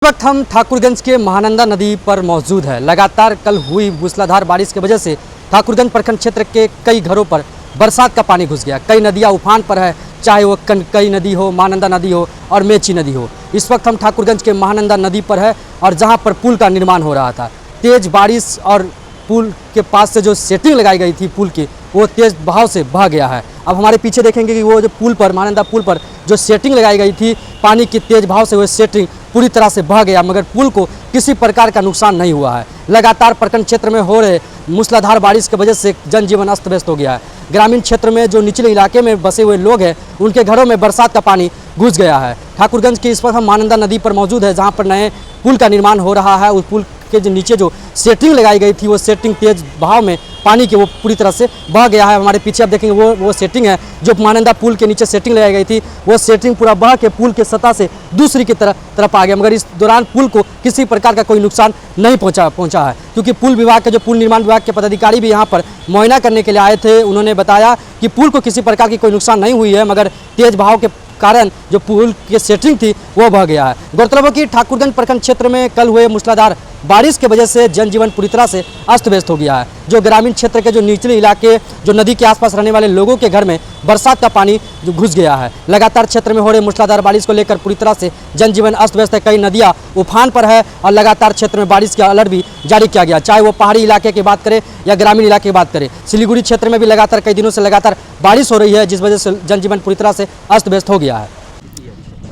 इस वक्त हम ठाकुरगंज के महानंदा नदी पर मौजूद है। लगातार कल हुई मूसलाधार बारिश की वजह से ठाकुरगंज प्रखंड क्षेत्र के कई घरों पर बरसात का पानी घुस गया। कई नदियां उफान पर है, चाहे वो कनकई नदी हो, महानंदा नदी हो और मेची नदी हो। इस वक्त हम ठाकुरगंज के महानंदा नदी पर है और जहां पर पुल का निर्माण हो रहा था। तेज बारिश और पुल के पास से जो सेटिंग लगाई गई थी पुल की, वो तेज बहाव से बह गया है। अब हमारे पीछे देखेंगे कि वो जो पुल पर, महानंदा पुल पर जो सेटिंग लगाई गई थी, पानी की तेज बहाव से वो सेटिंग पूरी तरह से बह गया, मगर पुल को किसी प्रकार का नुकसान नहीं हुआ है। लगातार प्रखंड क्षेत्र में हो रहे मूसलाधार बारिश की वजह से जनजीवन अस्त व्यस्त हो गया है। ग्रामीण क्षेत्र में जो निचले इलाके में बसे हुए लोग हैं, उनके घरों में बरसात का पानी घुस गया है। ठाकुरगंज के इस वक्त हम महानंदा नदी पर मौजूद है, जहाँ पर नए पुल का निर्माण हो रहा है। उस पुल के जो नीचे जो सेटिंग लगाई गई थी, वो सेटिंग तेज बहाव में पानी के वो पूरी तरह से बह गया है। हमारे पीछे आप देखेंगे वो सेटिंग है जो महानंदा पुल के नीचे सेटिंग लगाई गई थी, वो सेटिंग पूरा बह के पुल के सतह से दूसरी की तरफ आ गया। मगर इस दौरान पुल को किसी प्रकार का कोई नुकसान नहीं पहुंचा है, क्योंकि पुल विभाग के जो पुल निर्माण विभाग के पदाधिकारी भी यहाँ पर मुआयना करने के लिए आए थे। उन्होंने बताया कि पुल को किसी प्रकार की कोई नुकसान नहीं हुई है, मगर तेज बहाव के कारण जो पुल की सेटिंग थी वो बह गया है। गौरतलब है कि ठाकुरगंज प्रखंड क्षेत्र में कल हुए मूसलाधार बारिश की वजह से जनजीवन पूरी तरह से अस्त व्यस्त हो गया है। जो ग्रामीण क्षेत्र के जो निचले इलाके, जो नदी के आसपास रहने वाले लोगों के घर में बरसात का पानी जो घुस गया है। लगातार क्षेत्र में हो रहे मूसलाधार बारिश को लेकर पूरी तरह से जनजीवन अस्त व्यस्त है। कई नदियां उफान पर है और लगातार क्षेत्र में बारिश का अलर्ट भी जारी किया गया, चाहे वो पहाड़ी इलाके की बात करें या ग्रामीण इलाके की बात करें। सिलीगुड़ी क्षेत्र में भी लगातार कई दिनों से लगातार बारिश हो रही है, जिस वजह से जनजीवन पूरी तरह से अस्त व्यस्त हो गया है।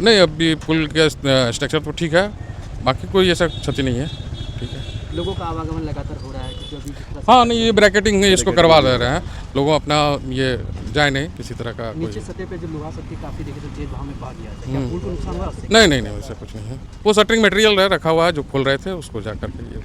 नहीं, अभी पुल का स्ट्रक्चर तो ठीक है, बाकी कोई ऐसा क्षति नहीं है, ठीक है। लोगों का आवागमन लगातार हो रहा है जो अभी हाँ, नहीं, ये ब्रैकेटिंग है, इसको करवा दे रहे हैं लोगों, अपना ये जाए नहीं किसी तरह का कोई। नीचे सतह पे जो लोहा सब काफी देखे तो तेज बहाव में बह गया था। क्या पुल को नुकसान हुआ उससे? नहीं, ऐसा कुछ नहीं है। वो शटरिंग मटेरियल रखा हुआ है, जो खोल रहे थे उसको जा करके ये